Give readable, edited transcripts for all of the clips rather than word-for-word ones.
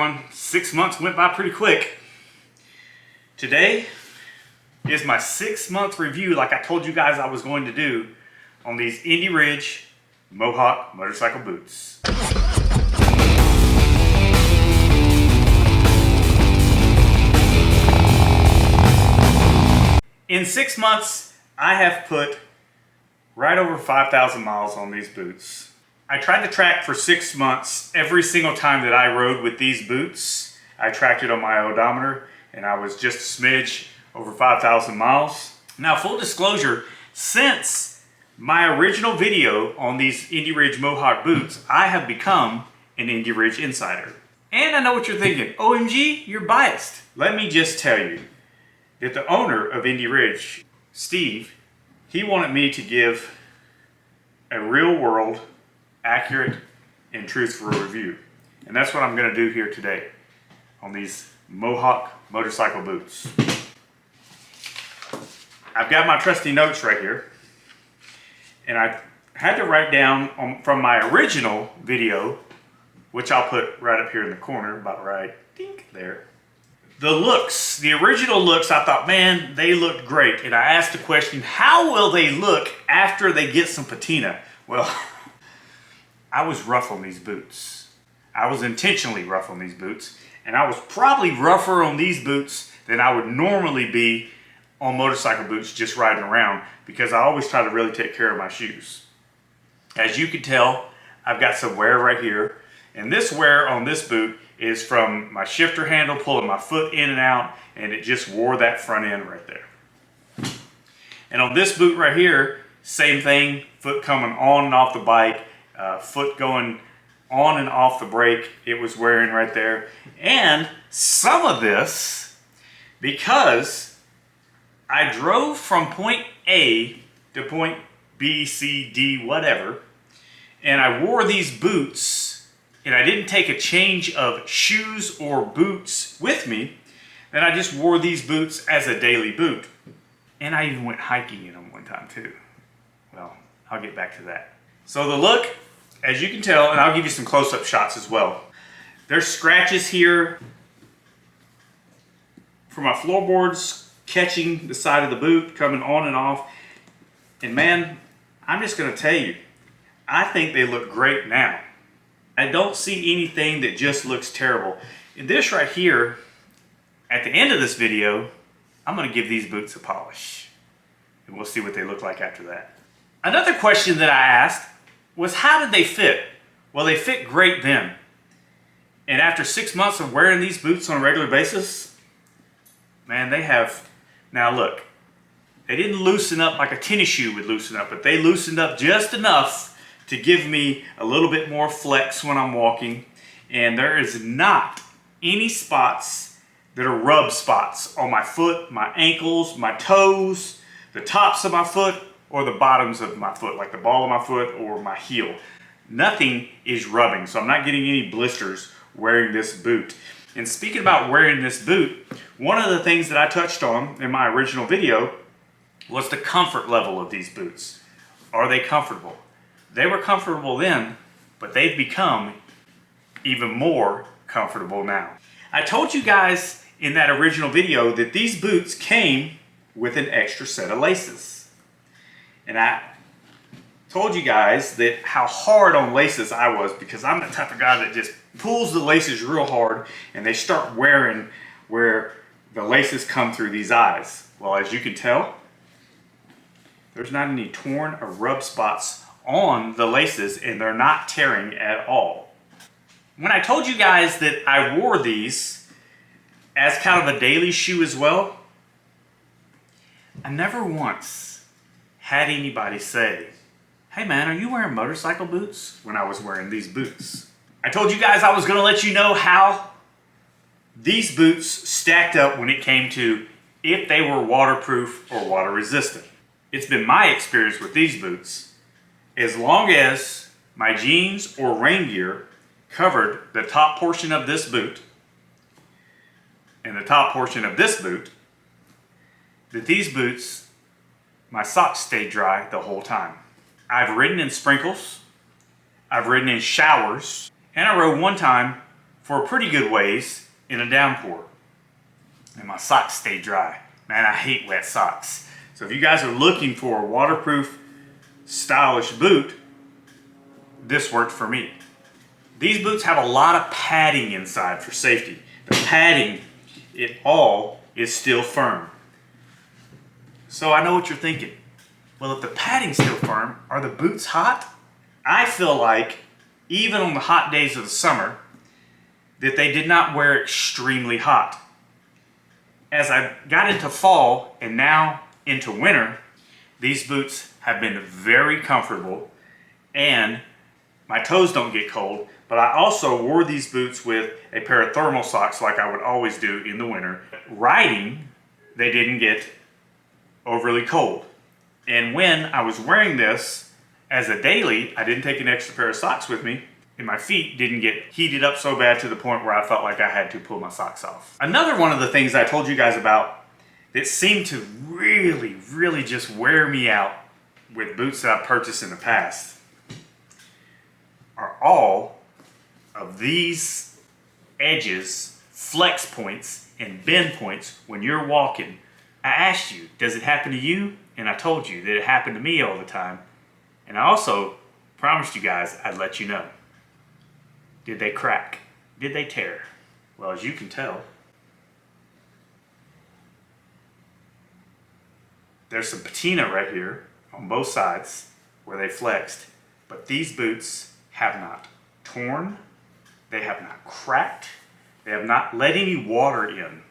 everyone. 6 months went by pretty quick. Today is my 6-month review, like I told you guys I was going to do, on these Indie Ridge Mohawk motorcycle boots. In 6 months, I have put right over 5,000 miles on these boots. I tried to track for 6 months every single time that I rode with these boots. I tracked it on my odometer and I was just a smidge over 5,000 miles. Now, full disclosure, since my original video on these Indie Ridge Mohawk boots, I have become an Indie Ridge insider. And I know what you're thinking, OMG, you're biased. Let me just tell you that the owner of Indie Ridge, Steve, he wanted me to give a real world, accurate, and truthful review. And that's what I'm going to do here today on these Mohawk motorcycle boots. I've got my trusty notes right here. And I had to write down from my original video, which I'll put right up here in the corner, about right there. The looks, the original looks, I thought, man, they looked great. And I asked the question, how will they look after they get some patina? Well, I was rough on these boots. I was intentionally rough on these boots. And I was probably rougher on these boots than I would normally be on motorcycle boots just riding around, because I always try to really take care of my shoes. As you can tell, I've got some wear right here. And this wear on this boot is from my shifter handle pulling my foot in and out, and it just wore that front end right there. And on this boot right here, same thing, foot coming on and off the bike, foot going on and off the brake, it was wearing right there. And some of this, because I drove from point A to point B, C, D, whatever, and I wore these boots, and I didn't take a change of shoes or boots with me, then I just wore these boots as a daily boot. And I even went hiking in them one time too. Well, I'll get back to that. So the look, as you can tell, and I'll give you some close-up shots as well. There's scratches here for my floorboards catching the side of the boot, coming on and off. And man, I'm just gonna tell you, I think they look great now. I don't see anything that just looks terrible. And this right here, at the end of this video, I'm gonna give these boots a polish. And we'll see what they look like after that. Another question that I asked was, how did they fit? Well, they fit great then. And after 6 months of wearing these boots on a regular basis, man, they have, now look, they didn't loosen up like a tennis shoe would loosen up, but they loosened up just enough to give me a little bit more flex when I'm walking. And there is not any spots that are rub spots on my foot, my ankles, my toes, the tops of my foot, or the bottoms of my foot, like the ball of my foot or my heel. Nothing is rubbing, so I'm not getting any blisters wearing this boot. And speaking about wearing this boot, one of the things that I touched on in my original video was the comfort level of these boots. Are they comfortable? They were comfortable then, but they've become even more comfortable now. I told you guys in that original video that these boots came with an extra set of laces. And I told you guys that how hard on laces I was, because I'm the type of guy that just pulls the laces real hard and they start wearing where the laces come through these eyes. Well, as you can tell, there's not any torn or rub spots on the laces, and they're not tearing at all. When I told you guys that I wore these as kind of a daily shoe as well, I never once had anybody say, hey man, are you wearing motorcycle boots? When I was wearing these boots. I told you guys I was gonna let you know how these boots stacked up when it came to if they were waterproof or water resistant. It's been my experience with these boots, as long as my jeans or rain gear covered the top portion of this boot and the top portion of this boot, that these boots, my socks stayed dry the whole time. I've ridden in sprinkles, I've ridden in showers, and I rode one time for a pretty good ways in a downpour. And my socks stay dry. Man, I hate wet socks. So if you guys are looking for a waterproof, stylish boot, this worked for me. These boots have a lot of padding inside for safety. The padding, it all is still firm. So I know what you're thinking. Well, if the padding's still firm, are the boots hot? I feel like, even on the hot days of the summer, that they did not wear extremely hot. As I got into fall and now into winter, these boots have been very comfortable and my toes don't get cold, but I also wore these boots with a pair of thermal socks like I would always do in the winter. Riding, they didn't get overly cold. And when I was wearing this as a daily, I didn't take an extra pair of socks with me, and my feet didn't get heated up so bad to the point where I felt like I had to pull my socks off. Another one of the things I told you guys about that seemed to really just wear me out with boots that I've purchased in the past are all of these edges, flex points, and bend points when you're walking. I asked you, does it happen to you? And I told you that it happened to me all the time. And I also promised you guys I'd let you know. Did they crack? Did they tear? Well, as you can tell, there's some patina right here on both sides where they flexed, but these boots have not torn, they have not cracked, they have not let any water in.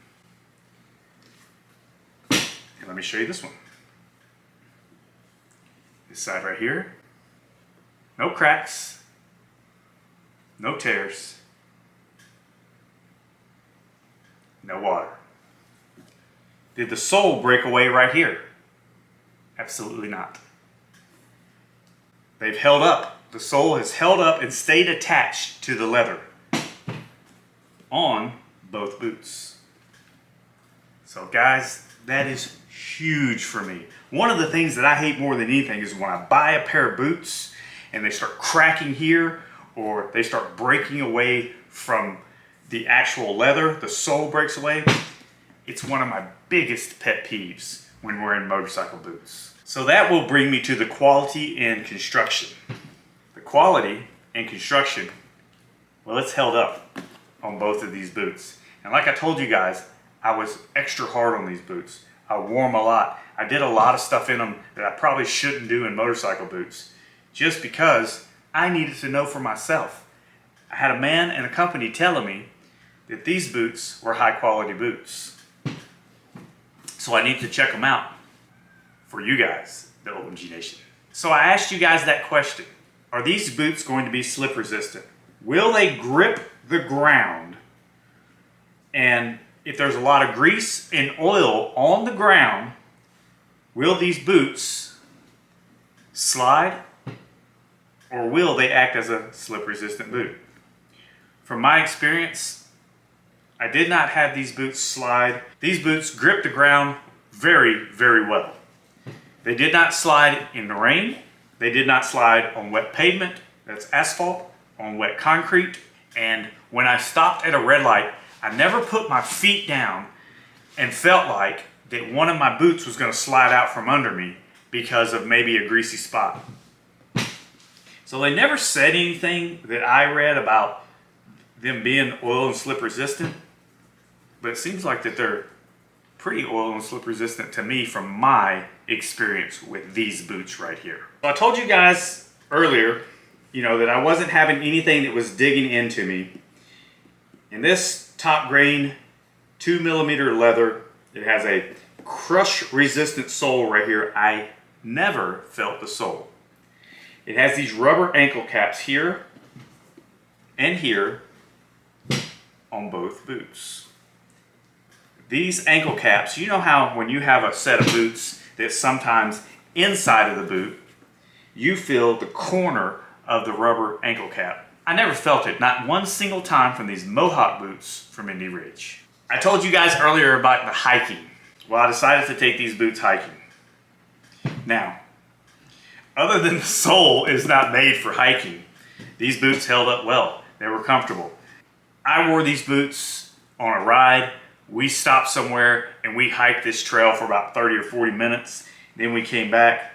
And let me show you this one. This side right here, no cracks, no tears, no water. Did the sole break away right here? Absolutely not. They've held up. The sole has held up and stayed attached to the leather on both boots. So guys, that is huge for me. One of the things that I hate more than anything is when I buy a pair of boots and they start cracking here or they start breaking away from the actual leather, the sole breaks away. It's one of my biggest pet peeves when we're in motorcycle boots. So that will bring me to the quality and construction. The quality and construction, well, it's held up on both of these boots. And like I told you guys, I was extra hard on these boots. I wore them a lot. I did a lot of stuff in them that I probably shouldn't do in motorcycle boots, just because I needed to know for myself. I had a man and a company telling me that these boots were high quality boots. So I need to check them out for you guys, the OMG Nation. So I asked you guys that question. Are these boots going to be slip resistant? Will they grip the ground? And if there's a lot of grease and oil on the ground, will these boots slide? Or will they act as a slip resistant boot? From my experience, I did not have these boots slide. These boots grip the ground very well. They did not slide in the rain. They did not slide on wet pavement, that's asphalt, on wet concrete. And when I stopped at a red light, I never put my feet down and felt like that one of my boots was going to slide out from under me because of maybe a greasy spot. So they never said anything that I read about them being oil and slip resistant, but it seems like that they're pretty oil and slip resistant to me from my experience with these boots right here. So I told you guys earlier, that I wasn't having anything that was digging into me. In this top grain 2mm leather, it has a crush resistant sole right here. I never felt the sole. It has these rubber ankle caps here and here on both boots. These ankle caps, you know how when you have a set of boots that sometimes inside of the boot, you feel the corner of the rubber ankle cap. I never felt it, not one single time from these Mohawk boots from Indie Ridge. I told you guys earlier about the hiking. Well, I decided to take these boots hiking. Now, other than the sole is not made for hiking, these boots held up well. They were comfortable. I wore these boots on a ride. We stopped somewhere and we hiked this trail for about 30 or 40 minutes. Then we came back.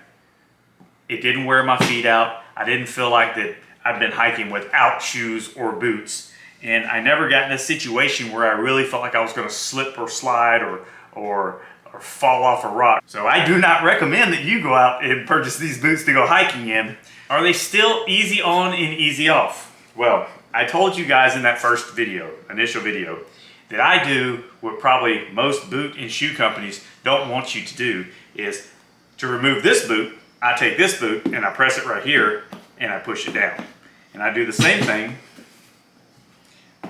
It didn't wear my feet out. I didn't feel like that I've been hiking without shoes or boots. And I never got in a situation where I really felt like I was going to slip or slide or fall off a rock. So I do not recommend that you go out and purchase these boots to go hiking in. Are they still easy on and easy off? Well, I told you guys in that first video, initial video, that I do what probably most boot and shoe companies don't want you to do, is to remove this boot. I take this boot and I press it right here and I push it down. And I do the same thing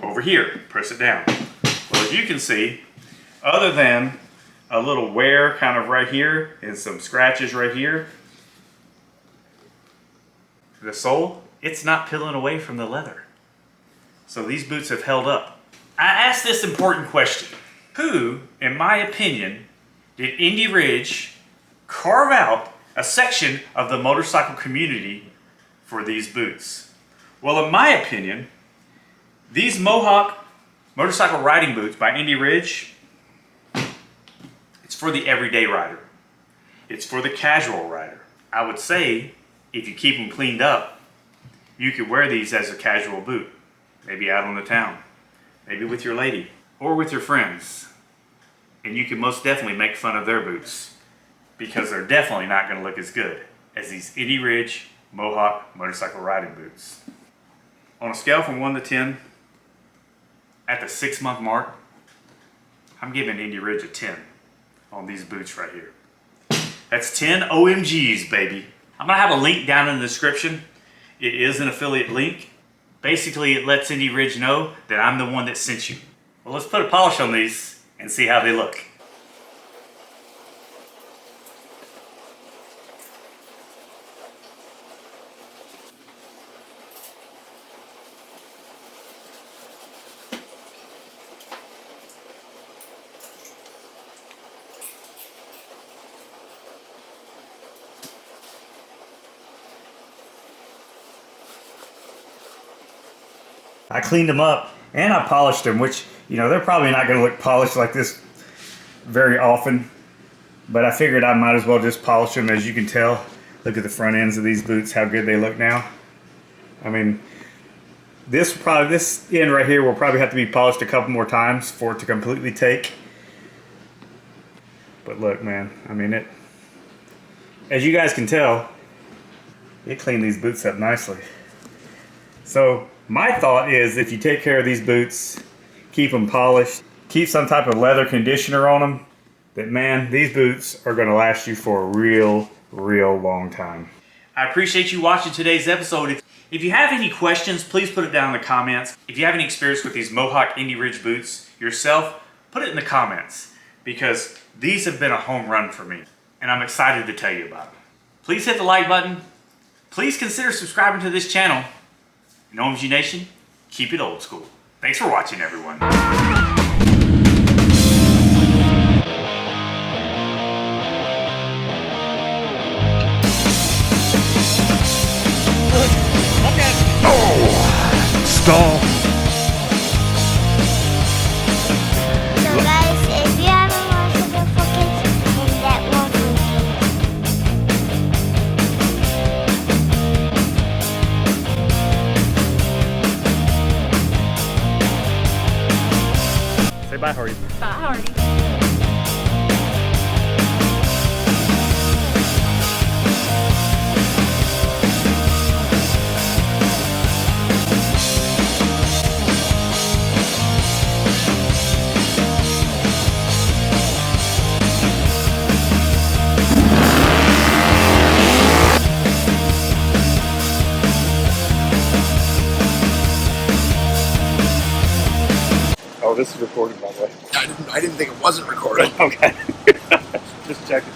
over here, press it down. Well, as you can see, other than a little wear kind of right here and some scratches right here, the sole, it's not peeling away from the leather. So these boots have held up. I asked this important question. Who, in my opinion, did Indie Ridge carve out a section of the motorcycle community for these boots? Well, in my opinion, these Mohawk motorcycle riding boots by Indie Ridge, it's for the everyday rider. It's for the casual rider. I would say, if you keep them cleaned up, you could wear these as a casual boot. Maybe out on the town, maybe with your lady, or with your friends. And you can most definitely make fun of their boots, because they're definitely not going to look as good as these Indie Ridge Mohawk motorcycle riding boots. On a scale from 1 to 10, at the 6-month mark, I'm giving Indie Ridge a 10 on these boots right here. That's 10 OMGs, baby. I'm going to have a link down in the description. It is an affiliate link. Basically, it lets Indie Ridge know that I'm the one that sent you. Well, let's put a polish on these and see how they look. I cleaned them up and I polished them, which, you know, they're probably not going to look polished like this very often, but I figured I might as well just polish them. As you can tell, look at the front ends of these boots, how good they look now. I mean, this end right here will probably have to be polished a couple more times for it to completely take. But look, man, I mean, as you guys can tell, it cleaned these boots up nicely. So my thought is, if you take care of these boots, keep them polished, keep some type of leather conditioner on them, that, man, these boots are going to last you for a real long time. I appreciate you watching today's episode. If you have any questions, please put it down in the comments. If you have any experience with these Mohawk Indie Ridge boots yourself, put it in the comments, because these have been a home run for me, and I'm excited to tell you about them. Please hit the like button. Please consider subscribing to this channel. And OMG Nation, keep it old school. Thanks for watching, everyone. Stall. So guys, if you haven't watched the focus, then that won't be. Say bye, Harley. Bye, Harley. Oh, this is recording, by the way. I didn't think it wasn't recording. Okay. Just checking.